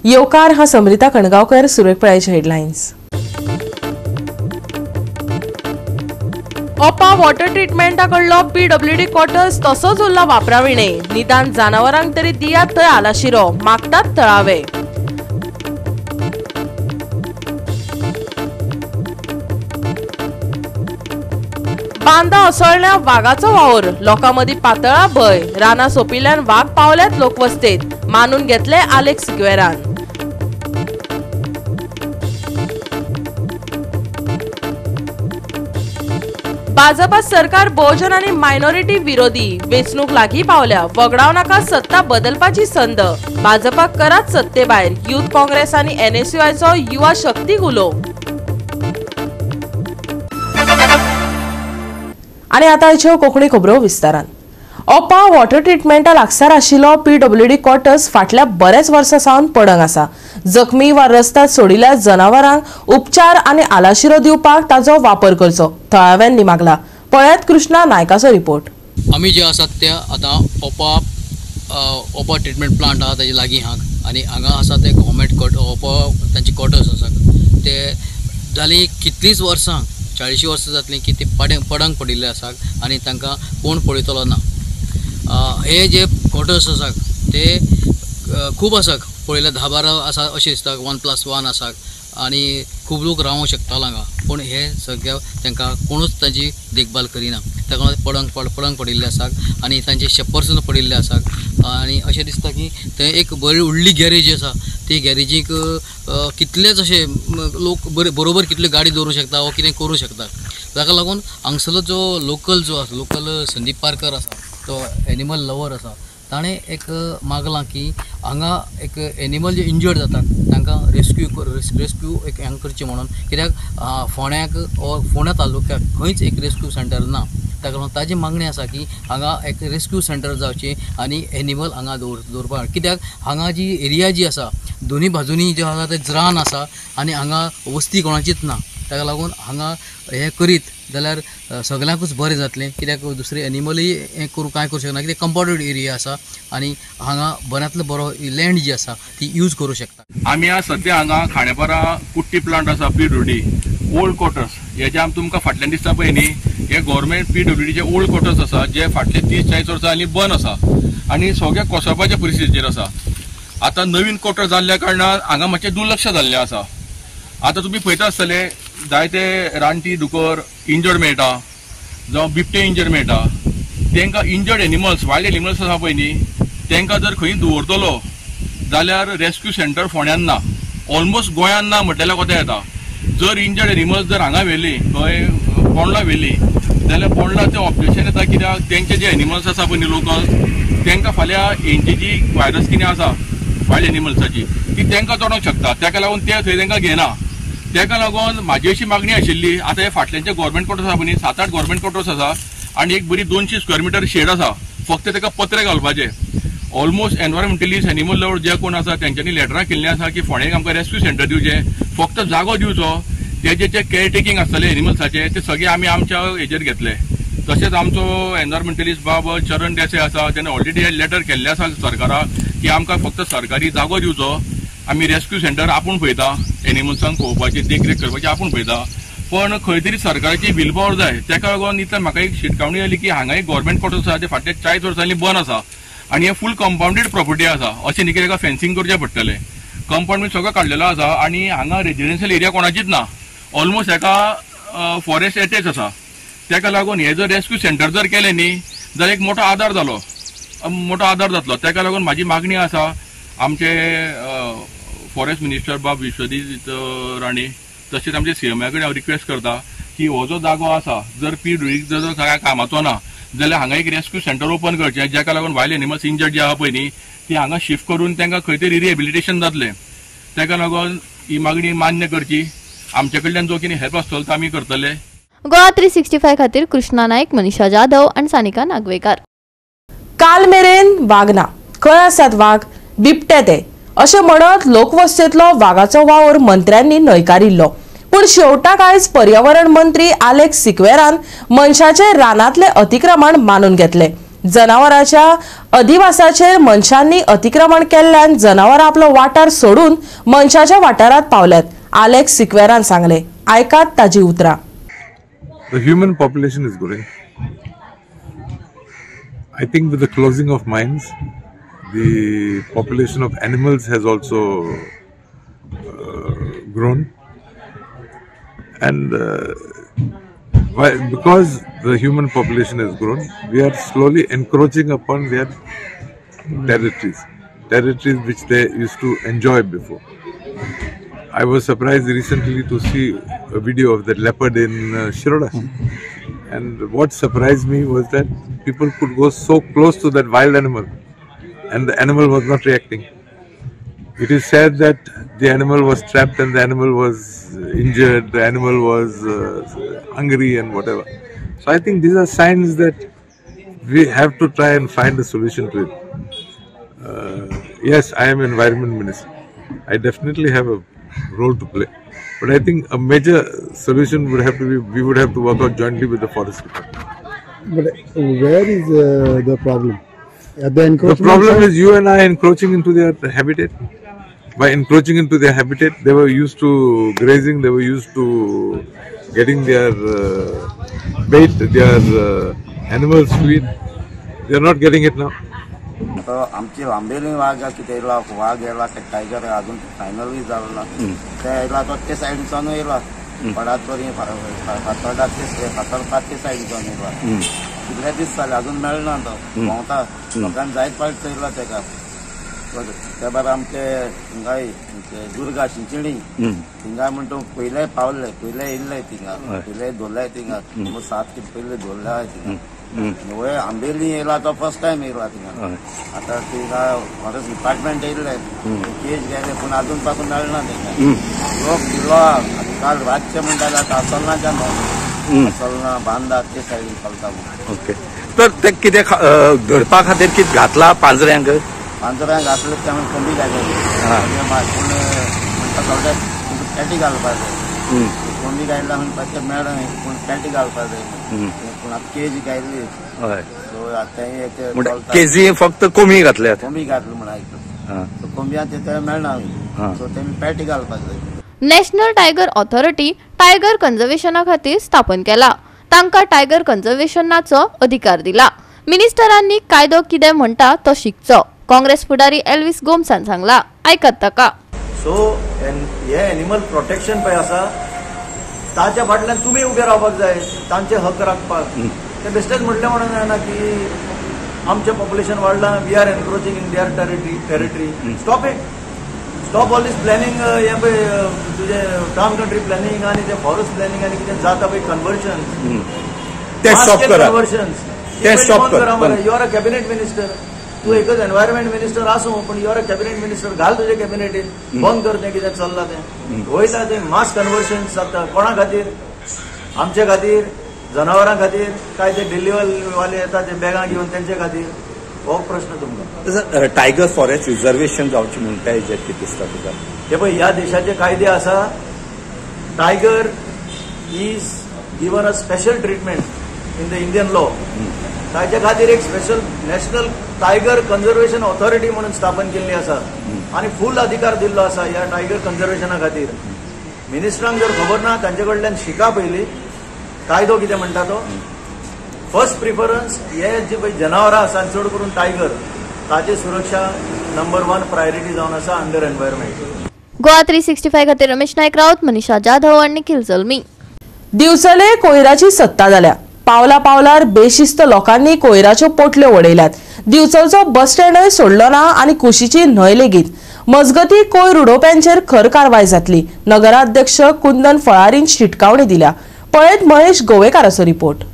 येवकार हा समृता कणगावकर. सुरेख पळयचे हेडलायन्स. ओपा वॉटर ट्रीटमेंटा कडलो पीडब्ल्यूडी क्वार्टर्स तसोच उरला वापराविणे. निदान जनावरांक तरी दियात थंय आलाशिरो मागतात तळावे. बांदा असळल्या वाघाचो वावर. लोकांमदी पातळा भय. राना सोपिल्ल्यान वाघ पावल्यात लोकवस्तेत. मानून घेतले आलेख सिक्वेरान. भाजपा सरकार बहुजन आणि मायनॉरिटी विरोधी. वेचणूक लागीं पावल्या. वगडाव नाका सत्ता बदलपाची संद. भाजपाक करात सत्ते भायर. युथ काँग्रेस आणि NSUIचो युवा शक्ती उलो. आणि आता आयच्यो कोंकणी खबरो विस्तारान. ओपा वॉटर ट्रीटमेंटा लागसार आशिल्लो पीडब्ल्यूडी क्वार्टर्स फाटल्या बरेच वर्सां सावन पडंग आसा. जखमी वा रस्त्यात सोडिल्ल्या जनावरांक उपचार आनी आलाशिरो दिवपाक ताचो वापर करचो थळाव्यांनी मागला. पळयात कृष्णा नायकाचो रिपोर्ट. आमी जे आसात ते आतां ओपा ट्रीटमेंट प्लांट आहा ताजे लागीं आहात आनी हांगा आसा ते गव्हर्मेंट ओपा तांचे क्वार्टर्स आसात. ते जालीं कितलींच वर्सां 40 वर्सां जातलीं की ते पडंग पडिल्ले आसात आनी तांकां कोण पळयतलो ना. हे जे क्वार्टर्स आसात ते खूब आसात. पळयल्यार 10-12 आसा अशें दिसता. 1+1 आसात आनी खूब लोक रावूंक शकताले हांगा. पूण हे सगळे तांकां कोणूच ताची देखभाल करिना. ताका पडंग पडिल्ले आसात आनी तांचे शेप्पर सुद्दां पडिल्ले आसात. आनी अशें दिसता की थंय एक बरी व्हडली गॅरेज आसा. ती गॅरेजीक कितलेच अशे लोक बरोबर कितले गाडी दवरूं शकता वा कितें करूं शकता. ताका लागून हांगसरलो जो लोकल संदीप पारकर आसा तो एनिमल लवर आसा. ताणें एक मागलां की हांगा एक एनिमल जे इंजर्ड जातात तांकां रेस्क्यू एक हांगा करचें म्हणून. कित्याक फोंड्या तालुक्याक खंयच एक रेस्क्यू सेंटर ना. ताका लागून ताजी मागणी आसा की हांगा एक रेस्क्यू सेंटर जावचें आनी एनिमल हांगा दवरपाक. कित्याक हांगा जी एरिया जी आसा दोनी बाजूनी जे आसा ते रान आसा आनी हांगा वस्ती कोणाचीच ना. ताका लागून हांगा हे करीत जाल्यार सगळ्यांकूच बरें जातलें. कित्याक दुसरे एनिमलूय हें कांय करूं शकना. कित्याक कंपाउंडेड एरिया आसा आनी हांगा बऱ्यांतलो बरो लँड जी आसा ती यूज करूं शकता. आमी आज सद्या हांगा खांडेपारा कुट्टी प्लांट आसा पीडब्ल्यूडी ओल्ड क्वार्टर्स. हेजे आमी तुमकां फाटल्यान दिसता पळय न्ही हे गव्हर्मेंट पीडब्ल्यूडीचे ओल्ड क्वार्टर्स आसा जे फाटले 30-40 वर्सां जालीं बंद आसा आनी सगळे कोसळपाच्या परिस्थितीचेर आसा. आतां नवीन क्वार्टर जाल्ल्या कारणान हांगा मातशें दुर्लक्ष जाल्लें आसा. आतां तुमी पळयता आसतले जायते रानटी दुकर इंजर्ड मेळटा जावं बिबटे इंजर्ड मेळटा. तांकां इंजर्ड एनिमल्स वायल्ड एनिमल्स आसा पळय न्ही तांकां जर खंय दवरतलो जाल्यार रेस्क्यू सेंटर फोंड्यान ना. ऑलमोस्ट गोंयान ना म्हटल्यार कोता येता. जर इंजर्ड एनिमल्स जर हांगा व्हेली खंय पोंडला व्हेली जाल्यार पोंडला तें ऑब्जेक्शन येता. कित्याक तेंचे जे एनिमल्स आसा पळय न्ही लोकल तांकां फाल्यां हेंची जी वायरस कितें आसा वायल्ड एनिमल्साची ती तांकां चोडोंक शकता. ताका लागून ते थंय तांकां घेना. ताका लागून म्हाजी अशी मागणी आशिल्ली. आतां हे फाटल्याचे गव्हर्मेंट क्वार्टर्स आसा पळय 7-8 गव्हर्मेंट क्वार्टर्स आसा आनी एक बरी 200 स्क्वेअर मिटर शेड आसा. फक्त ताका पत्रे घालपाचे. ऑलमोस्ट एनवायरमेंटलिस्ट एनिमल लवर जे कोण आसा तेंच्यांनी लेटरां केल्लीं आसा की फोंड्याक आमकां रेस्क्यू सेंटर दिवचें. फक्त जागो दिवचो. तेजे जे केअरटेकिंग आसतलें एनिमल्साचें ते सगळे आमी आमच्या हेजेर घेतले. तशेंच आमचो एनवायरमेंटलिस्ट बाब चरण देसाय आसा तेणें ऑलरेडी लेटर केल्लें आसा सरकाराक की आमकां फक्त सरकारी जागो दिवचो. आमी रेस्क्यू सेंटर आपूण पळयता. एनिमल्सांक पळोवपाची देखरेख करपाची आपूण पळयता. पण खंय तरी सरकाराची विल पावर जाय. ताका लागून इतल्यान म्हाका एक शिटकावणी जाली की हांगा एक गव्हर्मेंट क्वार्टर्स आसा ते फाटल्या 40 वर्सांनी बंद आसा आनी हे फूल कंपाउंडेड प्रॉपर्टी आसा. अशें न्ही की ताका फेन्सिंग करचें पडटलें. कंपाउंड सगळो काडलेलो आसा आनी हांगा रेजिडेन्शियल एरिया कोणाचीच ना. ऑलमोस्ट हाका फॉरेस्ट एटॅच आसा. ताका लागून हे जर रेस्क्यू सेंटर जर केलें न्ही जाल्यार एक मोठो आदार जातलो. ताका लागून म्हाजी मागणी आसा आमचे फॉरेस्ट मिनिस्टर बाब विश्वजीत राणे तशेंच आमचे CM कडेन हांव रिक्वेस्ट करता की हो जो जागो आसा जर पीडब्ल्यूडीक जर काय कामाचो ना जाल्यार हांगा एक रेस्क्यू सेंटर ओपन करचें. जाका लागून वायल्ड एनिमल्स इंजर्ड जे आहा पळय न्ही ती हांगा शिफ्ट करून तांकां खंय तरी रिहेबिलिटेशन जातलें. ताका लागून ही मागणी मान्य करची. आमचे कडल्यान जो कितें हेल्प आसतलो तो आमी करतले. गोवा 365 खातीर कृष्णा नायक, मनीषा जाधव आनी सानिका नागवेकर. काल मेरेन वाघ ना. खंय आसात वाघ? बिबटे ते अशें म्हणत लोकवस्तेंतलो वाघाचो वावर मंत्र्यांनी न्हयकारिल्लो. पूण शेवटाक आयज पर्यावरण मंत्री आलेख सिक्वेरान मनशाचे रानांतले अतिक्रमण मानून घेतले. जनावरांच्या अधिवासाचेर मनशांनी अतिक्रमण केल्ल्यान जनावरां आपलो वाठार सोडून मनशाच्या वाठारात पावल्यात. आलेक्स सिक्वेरान सांगले. आयकात ताजी उतरां. The human population is growing. I think with the closing of mines, the population of animals has also grown, and because the human population has grown, we are slowly encroaching upon their territories which they used to enjoy before. I was surprised recently to see a video of that leopard in Shiroda, and what surprised me was that people could go so close to that wild animal and the animal was not reacting. It is said that the animal was trapped and the animal was injured, the animal was hungry and whatever. So I think these are signs that we have to try and find a solution to it. Yes, I am Environment Minister. I definitely have a role to play. But I think a major solution would have to be, we would have to work out jointly with the forest department. But where is the problem? At the The encroachment problem side? is you and I encroaching into their habitat. By encroaching into their habitat, they were used to grazing, they were used to getting their bait, their animals to eat. They are not getting it now. आता आमचे आंबेली वाघ कितें येयला वाघ येयला ते tiger अजून finally जालो ना ते येयला तो ते सायडीच्यान येयला पडात बरी फातोरपात ते सायडीच्यान येयला कितले दीस जाले अजून मेळना तो भोंवता लोकांनी जायत पावट चयला तेका ते भायर आमचे हिंगाय दुर्गा चिंचिणी थिंगा म्हणटा पयले पावले पयले येयले थिंगा पयले धरले थिंगा 7 दीस पयले धरले थिंगा वय आंबेली येयला तो फर्स्ट टाइम येयला थिंगा आता थिंगा फॉरेस्ट डिपार्टमेंट येयले केस गेले पूण अजून पासून मेळना थिंगा लोक दिलो काल राज्य म्हणटाले आतां असलनाच्यान असलना बांदा ते सायडीन चलता ओके तर ते कितें धरपा खातीर कितें घातला पांजऱ्यांक घातले त्यामुळे कोंबी घातली पूण म्हणटा सगळे पॅटी घालपा जाय कोंबी घातला म्हणटा ते मॅडम पूण पॅटी घालपा जाय पूण आतां केजी घातली सो आतां केजी फक्त कोंबी घातल्यात कोंबी घातली म्हण आयकलो कोंबयां ते मेळना सो तेमी पॅटी घालपा जाय. नॅशनल टायगर ऑथॉरिटी टायगर कन्झर्वेशना खातीर स्थापन केला. तांकां टायगर कन्झर्वेशनाचो अधिकार दिला. मिनिस्टरांनी कायदो कितें म्हणटा तो शिकचो. काँग्रेस फुडारी एल्विस गोमसान सांगला. आयकत ताका. सो हे एनिमल प्रोटेक्शन पळय आसा ताच्या फाटल्यान तुमी उबे रावपाक जाय तांचे हक राखपाक. ते बेश्टेच म्हटलें म्हणून जायना की आमचें पॉप्युलेशन वाडलां we are encroaching in their territory. Stop it. Stop all these planning हे पळय तुजें टाउन कंट्री प्लॅनिंग आनी ते फॉरेस्ट प्लॅनिंग आनी कितें जाता पळय कन्वर्शन ते स्टॉप करा. ते स्टॉप करा. You are a cabinet minister. तू एकच एनवायरमेंट मिनिस्टर आसूं पण you are a cabinet minister. घाल तुजे कॅबिनेटीन बंद कर तें कितें चल्लां तें. वयता तें मास कन्वर्शन जाता कोणा खातीर आमचे खातीर जनावरां खातीर काय ते डिलिव्हरी येता ते बॅगां घेवन तेंचे खातीर हो प्रश्न तुमकां. टायगर फॉरेस्ट रिझर्वेशन जावचें म्हणटा हेजेर कितें दिसता तुका? हे पळय ह्या देशाचे कायदे आसा. Tiger is given a special treatment in the Indian law. ताचे खातीर एक special national tiger conservation authority म्हणून स्थापन केल्ली आसा आनी फूल अधिकार दिल्लो आसा ह्या टायगर कन्झर्वेशना खातीर. मिनिस्टरांक जर खबर ना तांचे कडल्यान शिका पयलीं कायदो कितें म्हणटा तो. फर्स्ट प्रिफरन्स हे जे पळय जनावरां आसा चड करून टायगर ताची सुरक्षा नंबर 1 प्रायोरिटी जावन आसा अंडर एनवायरमेंट. गोवा 365 खातीर रमेश नायक रावत, मनीषा जाधव आनी निखिल जल्मी. दिवचले कोयराची सत्ता जाल्या. पावला पावलार बेशिस्त लोकांनी कोयराच्यो पोटल्यो उडयल्यात. दिवचलचो बस स्टँडय सोडलो ना आनी कुशीची न्हंय लेगीत. मजगती कोयर उडोवप्यांचेर खर कारवाय जातली. नगराध्यक्ष कुंदन फळारीन शिटकावणी दिल्या. पळयत महेश गोवेकाराचो रिपोर्ट.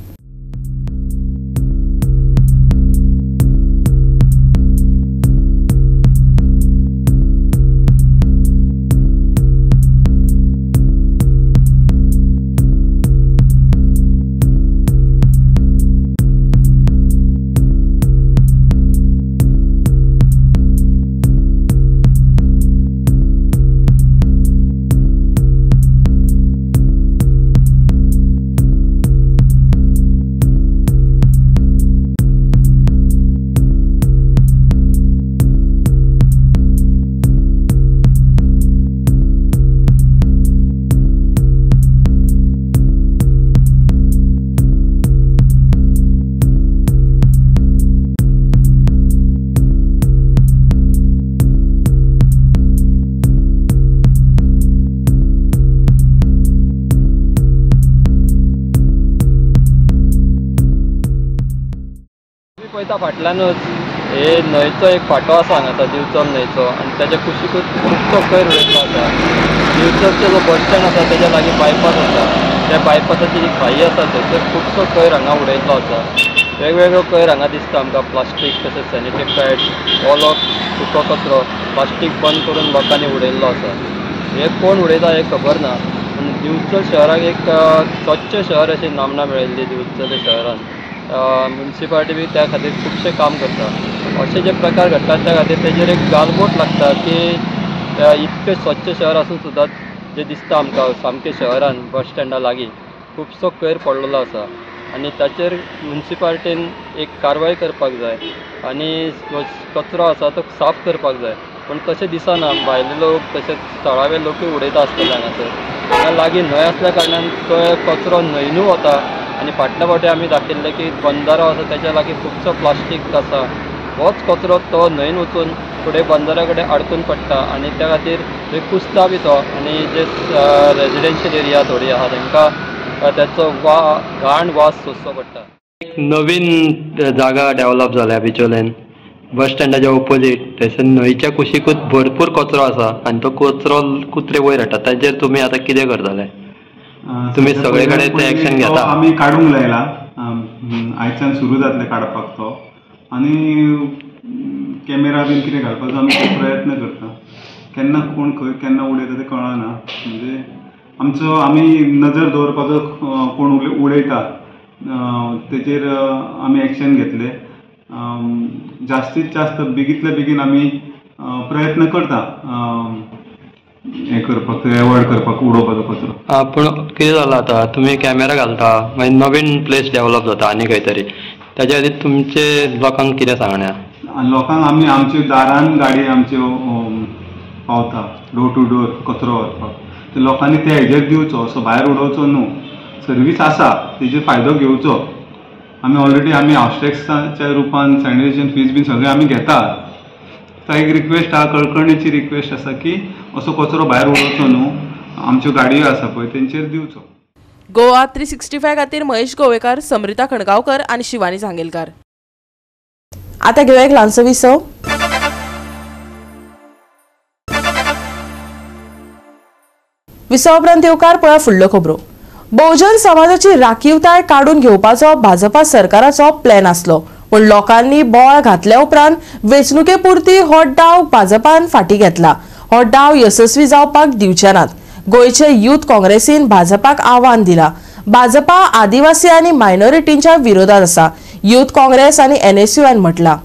वयता फाटल्यानूच हे न्हंयचो एक फाटो आसा हांगासर दिवचल न्हंयचो आनी ताच्या कुशीकूच खुबसो कोयर उडयल्लो आसा. दिवचलचो जो बस स्टँड आसा ताच्या लागीं बायपास आसा, त्या बायपासाची जी खाई आसा थंयसर खुबसो कोयर हांगा उडयल्लो आसा. वेगवेगळो कोयर हांगा दिसता आमकां, प्लास्टीक तशेंच सॅनिटरी पॅड्स, ओलो सुको कचरो, प्लास्टीक बंद करून लोकांनी उडयल्लो आसा. हे कोण उडयता हें खबर ना, पूण दिवचल शहराक एक स्वच्छ शहर अशी नामना मेळिल्ली दिवचल शहरान. म्युन्सिपालिटी बी त्या खातीर खुबशें काम करता. अशे जे प्रकार घडटात त्या खातीर तेजेर एक गालबोट लागता की इतकें स्वच्छ शहर आसून सुद्दां जे दिसता आमकां सामकें शहरान बस स्टँडा लागीं खुबसो कोयर पडलेलो आसा आनी ताचेर म्युन्सिपालिटीन एक कारवाय करपाक जाय आनी कचरो आसा तो साफ करपाक जाय. पूण तशें दिसना, भायले लोक तशेंच थळावे लोकूय उडयता आसतले हांगासर. हांगा लागीं न्हंय आसल्या कारणान तो कचरो न्हंयनूय वता आनी फाटल्या फावटी आमी दाखयल्लें की बंदारो आसा ताच्या लागीं खुबसो प्लास्टीक आसा. होच कचरो तो न्हंयन वचून फुडें बंदारा कडेन आडकून पडटा आनी त्या खातीर थंय कुसता बी तो आनी जे रेजिडेन्शियल एरिया थोडी आहा तांकां त्याचो घाण वास सोंसचो पडटा. एक नवीन जागा डेवलप जाल्या बिचोलेन, बस स्टँडाच्या ऑपोजीट. थंयसर न्हंयच्या कुशीकूच भरपूर कचरो आसा आनी तो कचरो कुत्रे वयर हाडटा. ताचेर तुमी आतां कितें करतले? तुमी सगळे कडेन ते एक्शन घेता? आमी काडूंक लायला, आयच्यान सुरू जातले काडपाक तो, आनी कॅमेरा बीन कितें घालपाचो आमी प्रयत्न करता. केन्ना कोण खंय केन्ना उडयता तें कळना. म्हणजे आमी नजर दवरपाचो कोण उडयता तेचेर आमी एक्शन घेतले. जास्तीत जास्त बेगींतल्या बेगीन आमी प्रयत्न करता हें करपाक, एवॉयड करपाक उडोवपाचो कचरो. पूण कितें जालां आतां, तुमी कॅमेरा घालता मागीर नवीन प्लेस डेवलप जाता आनी खंय तरी, ताच्या खातीर तुमचे लोकांक कितें सांगण्या? लोकांक आमी आमच्या दारान गाडी आमच्यो पावता डोर टू डोर कचरो व्हरपाक. ते लोकांनी ते हेजेर दिवचो, असो भायर उडोवचो न्हू. सर्वीस आसा तेजेर फायदो घेवचो. आमी ऑलरेडी आमी हावस टॅक्साच्या रुपान सॅनिटेशन फीज बीन सगळें आमी घेतात. तो एक रिक्वेस्ट आहा, कळकळीची रिक्वेस्ट आसा की असो कचरो भायर उडोवचो न्हू. आमच्यो गाडयो आसा पळय तेंचेर दिवचो. गोवा 365 खातीर महेश गोवेकार, समृता खणगांवकर आनी शिवानी सांगेलकार. आता घेऊया एक ल्हानसो विसव. विसवा उपरांत येवकार पळया फुडल्यो खबरो. बहुजन समाजाची राखीवताय काडून घेवपाचो भाजपा सरकाराचो प्लॅन आसलो, पूण लोकांनी बोवाळ घातल्या उपरांत वेंचणुके पुरती हो डाव भाजपान फाटीं घेतला. हो डाव यशस्वी जावपाक दिवचे नात. गोयचे युथ काँग्रेसीन भाजपाक आव्हान दिला. भाजपा आदिवासी आनी मायनॉरिटींच्या विरोधात आसा, युथ काँग्रेस आनी NSUन म्हटला.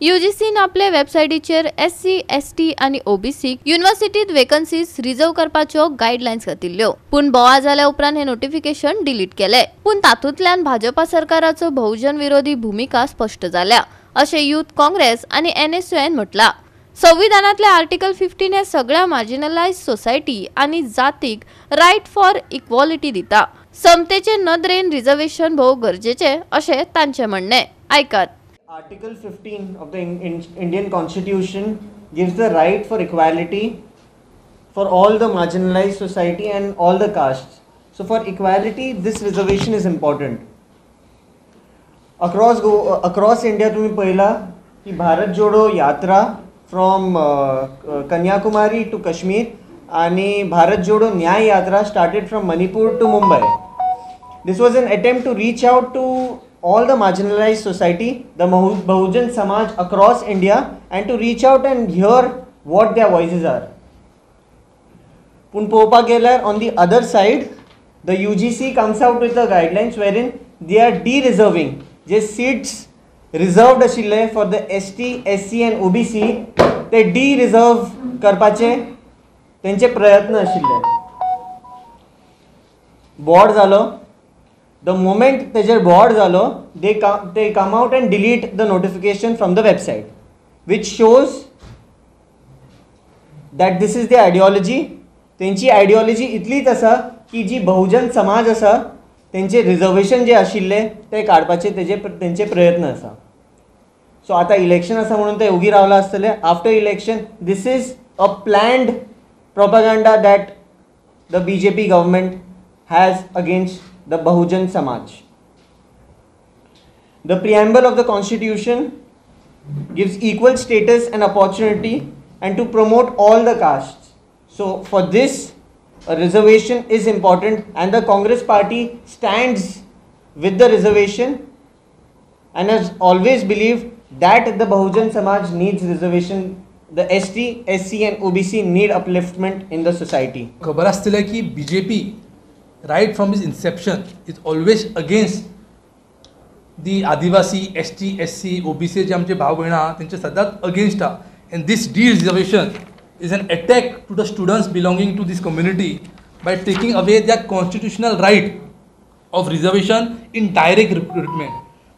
UGCन आपल्या वेबसायटीचेर SC, ST आनी OBC युनिव्हर्सिटीत वेकन्सीज रिझर्व करपाच्यो गायडलायन्स घातिल्ल्यो, पूण बोवाळ जाल्या उपरांत हे नोटिफिकेशन डिलीट केले. पूण तातूंतल्यान भाजपा सरकाराचो बहुजन विरोधी भूमिका स्पष्ट जाल्या, अशें युथ काँग्रेस आनी NSUन म्हटला. संविधानातले आर्टिकल 15 हे सगळ्या मार्जिनलायज्ड सोसायटी आनी जातीक रायट फॉर इक्वॉलिटी दिता. समतेचे नदरेन रिझर्वेशन भोव गरजेचे अशें तांचें म्हणणें. ऐकात. Article 15 of the Indian Constitution gives the right for equality for all the marginalized society and all the castes. So for equality, this reservation is important. Across India, तुम्ही पहिला की भारत जोडो यात्रा from Kanyakumari to Kashmir आणि भारत जोडो न्याय यात्रा started from Manipur to Mumbai. This was an attempt to reach out to all the marginalized society, the Bahujan Samaj across India, and to reach out and hear what their voices are. Punpopa Gelar, on the other side, the UGC comes out with the guidelines wherein they are de-reserving. Just seats reserved ashile for the ST, SC and OBC, they de-reserve करपाचे त्यांचे प्रयत्न आशिल्ले. Board जालो. The moment तेजेर board जालो, they come out and delete the notification from the website, which shows that this is the ideology. तेंची ideology इतलीच आसा की जी बहुजन समाज आसा तेंचे रिझर्वेशन जे आशिल्ले ते काडपाचे तेंचे प्रयत्न आसा. सो आता इलेक्शन आसा म्हणून ते उगी रावला आसतले. After election this is a planned propaganda that the BJP government has against the Bahujan Samaj. The preamble of the Constitution gives equal status and opportunity and to promote all the castes. So for this, a reservation is important, and the Congress party stands with the reservation and has always believed that the Bahujan Samaj needs reservation. The ST, SC and OBC need upliftment in the society. खबर आसतलें की BJP right from its inception is always against the Adivasi, ST, SC, OBC जे आमचे भाव भयण आहा तेंचे सदांच against आहा. And this de-reservation is an attack to the students belonging to this community by taking away their constitutional right of reservation in direct recruitment.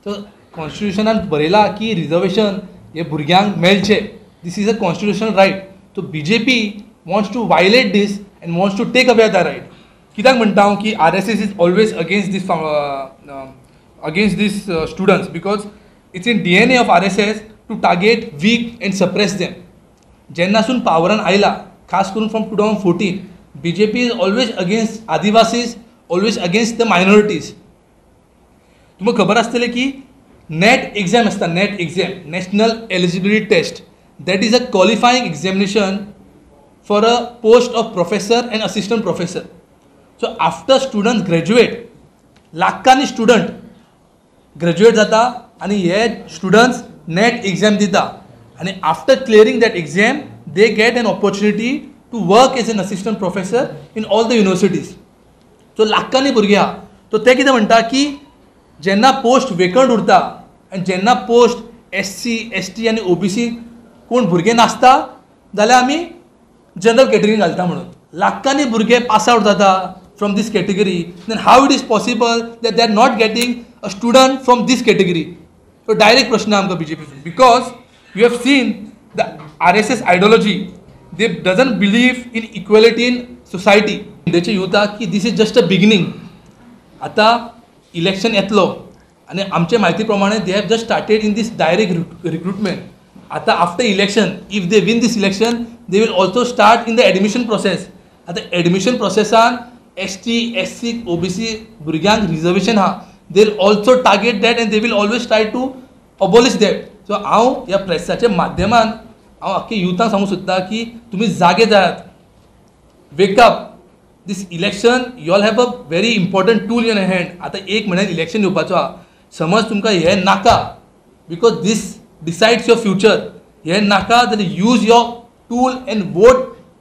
So constitutionan बरयला की reservation हे भुरग्यांक मेळचे. This is a constitutional right. So BJP wants to violate this and wants to take away that right. कित्याक म्हणटा हांव की RSS is always against these students because it's in DNA of RSS to target weak and suppress them. जेन्नासून पावरान आयला खास करून from 2014 BJP is always against Adivasis, always against the minorities. तुमकां खबर आसतलें की नेट एग्जाम आसता, NET exam, National Eligibility Test. That is a qualifying examination for a post of professor and assistant professor. So after students graduate, लाखांनी student graduate जाता आणि हे students net exam दिता आणि after clearing that exam they get an opportunity to work as an assistant professor in all the universities. So लाखांनी भुरगे आहा. तो ते कितें म्हणटा की जेन्ना पोस्ट वेकंट उरता आनी जेन्ना पोस्ट SC, ST आनी OBC कोण भुरगे नासता जाल्यार आमी जनरल कॅटेगरीन घालता म्हणून. लाखांनी भुरगे पास आउट जाता from this category. Then how it is possible that they are not getting a student from this category. So direct प्रश्न आमकां BJP because you have seen the RSS ideology. They doesn't believe in equality in society. इंडियाचे युथाक की this is just a beginning. आतां election येतलो आनी आमचे म्हायती प्रमाणे they have just started in this direct recruitment. आता after election if they win this election they will also start in the admission process. आता एडमिशन प्रोसेसान ST, SC, OBC भुरग्यांक रिजर्वेशन आहा. They will also target that and they will always try to abolish that. So हांव ह्या प्रेसाच्या माध्यमान हांव आख्खे युथांक सांगूंक सोदता की तुमी जागे जायात. Wake up. This election you all have a very important tool in hand. आता एक म्हयन्यान इलेक्शन येवपाचो आहा. समज तुमकां हें नाका because this decides your future. Here naka that use your tool and vote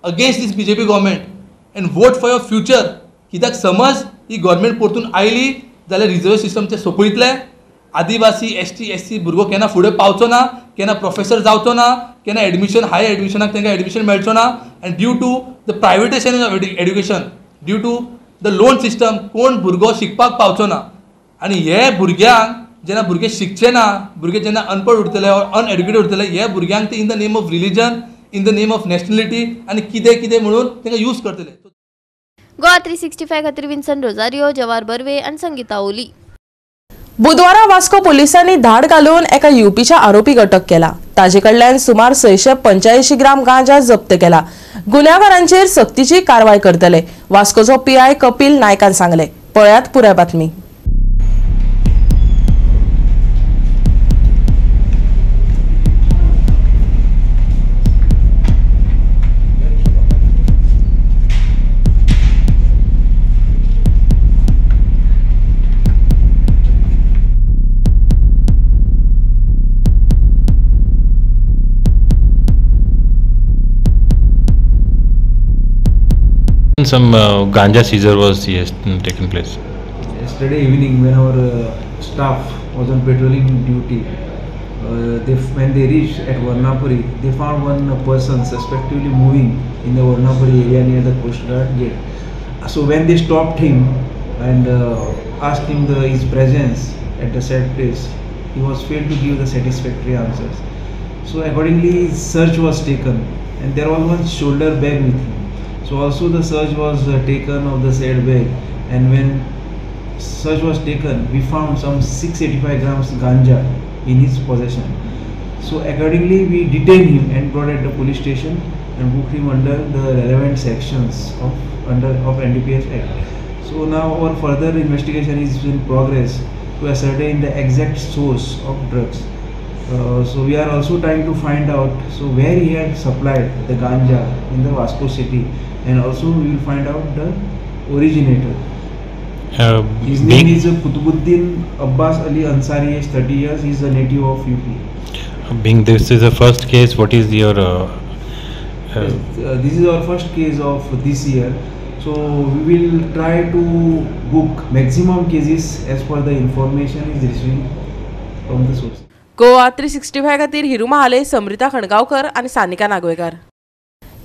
against this BJP government and vote for your future. कित्याक समज ही गव्हर्मेंट परतून आयली जाल्यार रिजर्व सिस्टमचे सोंपयतले. आदिवासी ST, SC भुरगो केन्ना फुडें पावचो ना, केन्ना प्रोफेसर जावचो ना, केन्ना एडमिशन हाय एडमिशनाक तांकां एडमिशन मेळचो ना. And due to the privatisation of education, due to the loan system कोण भुरगो शिकपाक पावचो ना. आनी हे भुरग्यांक जेन्ना भुरगे शिकचे ना, भुरगे जेन्ना अनपढ उरतले ऑर अनएड्युकेटेड उरतले, हे भुरग्यांक ते in the name of religion, in the name of nationality आनी कितें कितें म्हणून तांकां यूज करतले. गोवा 365 खातीर विन्सन रोजारियो, जवार बर्वे आनी संगीता ओली. बुधवारा वास्को पोलिसांनी धाड घालून एका UPच्या आरोपीक अटक केला. ताजे कडल्यान सुमार 685 ग्राम गांजा जप्त केला. गुन्हेगारांचेर सक्तीची कारवाय करतले. वास्कोचो PI कपिल नायकान सांगले. पळयात पुराय बातमी. Some ganja seizure was taken place. Yesterday evening, when our staff was on patrolling duty, when they reached at Varnapuri, they found one person suspectively moving in the Varnapuri area near the Coast Guard gate. So when they stopped him and asked him his presence at the said place, he was failed to give the satisfactory answers. So accordingly, search was taken, and there was one shoulder bag with him. So also the search was taken of the said bag, and when search was taken, we found some 685 grams ganja in his possession. So accordingly, we detained him and brought at the police station and booked him under the relevant sections of NDPS Act. So now our further investigation is in progress to ascertain the exact source of drugs. So we are also trying to find out where he had supplied the ganja in the Vasco city, and also we will find out the originator. His name is Kutubuddin Abbas Ali Ansari, age 30 years. He is a native of UP. Being this is the first case, what is your? This is our first case of this year. So we will try to book maximum cases as per the information is received from the source. Goa 365 खातीर हिरू महाले, समृता खणगांवकर आणि सानिका नागवेकर.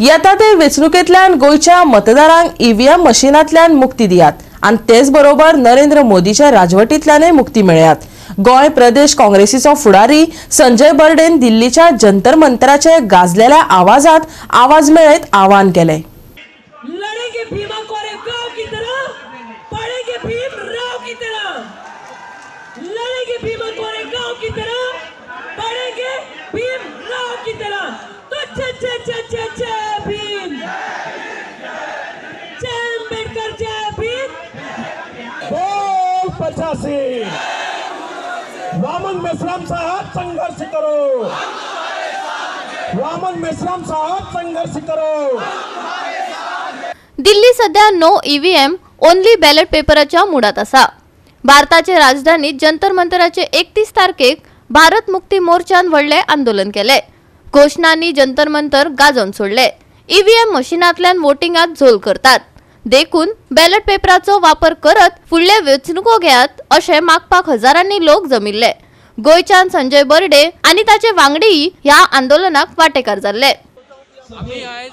येता ते वेंचणुकेंतल्यान गोंयच्या मतदारांक EVM मशीनांतल्यान मुक्ती दियात आणि तेच बरोबर नरेंद्र मोदीच्या राजवटींतल्यानय मुक्ती मेळयात. गोंय प्रदेश काँग्रेसीचो फुडारी संजय बर्डेन दिल्लीच्या जंतर मंतराचे गाजलेल्या आवाजात आवाज मेळयत आवाहन केले. वामन मेश्राम साहब संघर्ष करो, वामन मेश्राम साहब संघर्ष करो. दिल्ली सध्या नो ईव्हीएम ओनली बॅलेट पेपराच्या मुडात असा. भारताचे राजधानीत जंतर मंतराचे 31 तारखेक भारत मुक्ती मोर्चान व्हडले आंदोलन केले. घोषणांनी जंतर मंतर गाजोवन सोडले. ईव्हीएम मशीनांतल्यान वोटिंगात झोल करतात, देखून बॅलेट पेपराचो वापर करत फुडले वेंचणुको घेयात अशें मागपाक हजारांनी लोक जमिल्ले. गोंयच्यान संजय बर्डे आनी ताचे वांगडी ह्या आंदोलनाक वांटेकार जाल्ले. आमी आयज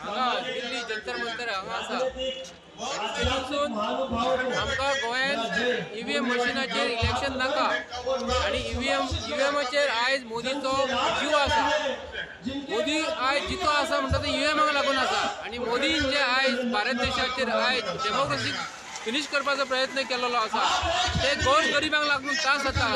हांगा दिल्ली जंतर मंतर हांगा आसा. आमकां गोंयांत ईव्हीएम मशिनाचेर इलेक्शन नाका आनी ईव्हीएमाचेर आयज मोदीचो जीव आसा. मोदी आयज जितो आसा म्हणटा तो ईव्हीएमाक लागून आसा आनी मोदीन जे आयज भारत देशाचेर आयज डेमोक्रेसी फिनिश करपाचो प्रयत्न केलेलो आसा ते गोर गरिबांक लागून त्रास जाता.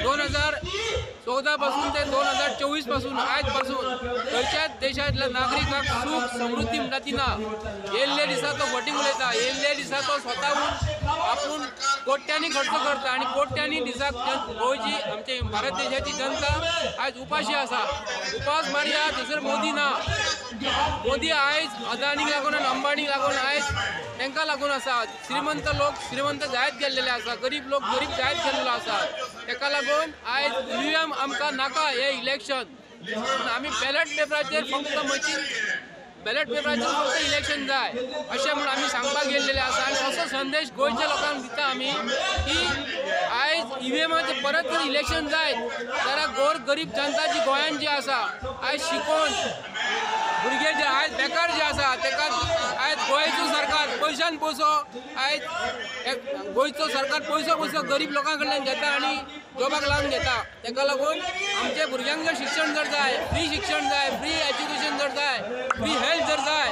2014 पासून ते 2024 पासून आयज पासून खंयच्याच देशांतल्या नागरिकांक सुख समृद्धी म्हणटा ती ना. येयल्ले दिसा तो वोटींग उलयता, येयल्ले दिसा तो स्वताहून आपूण कोट्यांनी खर्च करता आनी कोट्यांनी दिसाक गोंयची आमचे भारत देशाची जनता आयज उपाशी आसा. उपास मारया थंयसर मोदी ना. मोदी आयज अदानीक लागून आनी अंबानीक लागून आयज तांकां लागून आसा. श्रीमंत लोक श्रीमंत जायत गेल्लेले आसा, गरीब लोक गरीब जायत गेल्लेलो आसा. ताका लागून आयज ईव्हीएम आमकां नाका हे इलेक्शन. आमी बॅलेट पेपराचेर फक्त मशीन बॅलेट पेपराचेर फक्त इलेक्शन जाय अशें म्हणून आमी सांगपाक गेल्लेले आसा. आनी असो संदेश गोंयच्या लोकांक दिता आमी की आयज ईव्हीएमाचेर परत जर इलेक्शन जायत जाल्यार गोर गरीब जनता जी गोंयांत जी आसा आयज शिकून भुरगे जे आयज बेकार जे आसा ताका आयज गोंयचो सरकार पयशान पयसो आयज गोंयचो सरकार पयसो गरीब लोकां कडल्यान घेता आनी जॉबाक लावन घेता. ताका लागून आमच्या भुरग्यांक जर शिक्षण जर जाय, फ्री शिक्षण जाय, फ्री एज्युकेशन जर जाय, फ्री हेल्थ जर जाय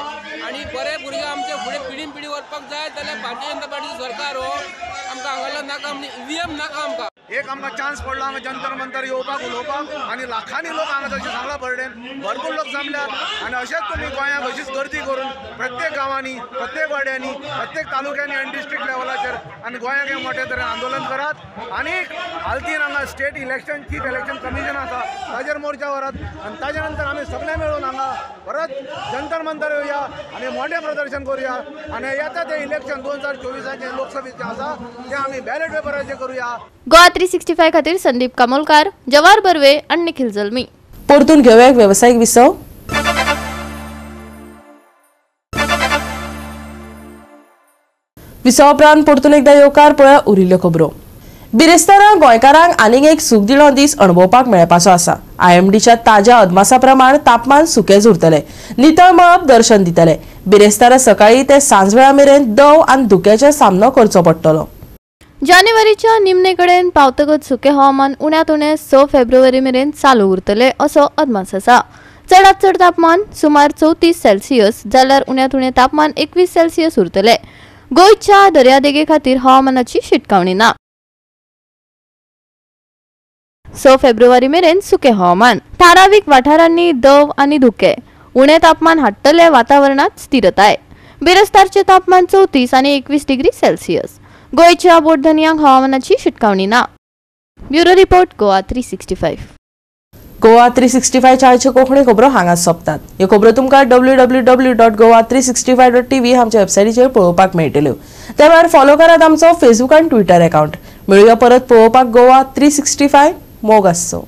आनी बरे भुरगे आमचे फुडें पिढीन पिढी वचपाक जाय जाल्यार भारतीय जनता पार्टीचो सरकार हो आमकां हांगासर नाका. ईव्हीएम नाका आमकां. एक आमकां चान्स पडलो हांगा जंतर मंतर येवपाक उलोवपाक आनी लाखांनी लोक हांगा जशें सांगला बर्डेन भरपूर लोक जमल्यात आनी अशेंच तुमी गोंयांत अशीच गर्दी करून प्रत्येक गांवांनी प्रत्येक वाड्यांनी प्रत्येक तालुक्यांनी आनी डिस्ट्रिक्ट लेवलाचेर आनी गोंयांत हे मोठे तरेन आंदोलन करात. आनी हालतीन हांगा state election chief election commission आसा ताजेर मोर्चा व्हरात आनी ताजे नंतर आमी सगळे मेळून हांगा परत जंतर मंतर येवया आनी मोठें प्रदर्शन करुया आनी येता तें इलेक्शन 2024 लोकसभेचें आसा तें आमी बॅलेट पेपराचेर करुया. गोवा 365 खातीर संदीप कामोलकार, जवाहर बर्वे आणि निखिल जल्मी. परतून घेऊया एक व्यावसायिक विसव. विसवा उपरांत परतून एकदा येवकार पळया उरिल्ल्यो खबरो. बिरेस्तारा गोंयकारांक आनीक एक सूखदिणो दीस अणभवपाक मेळपाचो आसा. IMDच्या ताज्या अदमासा प्रमाण तापमान सुकेच उरतले, नितळ मळब दर्शन दितले. बिरेस्तारा सकाळी ते सांजवेळा मेरेन दव आनी धुक्याचो सामनो करचो पडटलो. जानेवारीच्या निमणेकडेन पावतकच सुके हवामान उण्यात उणे 6 फेब्रुवारी मेरेन चालू उरतले असो अदमास आसा. चडांत चड तापमान सुमार 34 सेल्सियस जाल्यार उण्यात उणे तापमान 21 सेल्सियस उरतले. गोंयच्या दर्यादेगे खातीर हवामानाची शिटकावणी ना. 6 फेब्रुवारी मेरेन सुके हवामान. थारावीक वाठारांनी दव आनी धुके. उणे तापमान हाडटले वातावरणात स्थिरताय. बिरेस्तारचे तापमान 34 आनी 21 डिग्री सेल्सियस. गोयच्या बोटधन्यांक हवामानाची शिटकावणी ना. Bureau report Goa 365. गोवा 365 चाळीच्यो कोंकणी खबरो हांगाच सोंपतात. ह्यो खबरो तुमकां www.goa365.tv आमच्या वेबसायटीचेर पळोवपाक मेळटल्यो. त्या भायर फॉलो करात आमचो फेसबूक आनी ट्विटर अकाउंट. मेळुया परत पळोवपाक गोवा 365 मोग आसचो.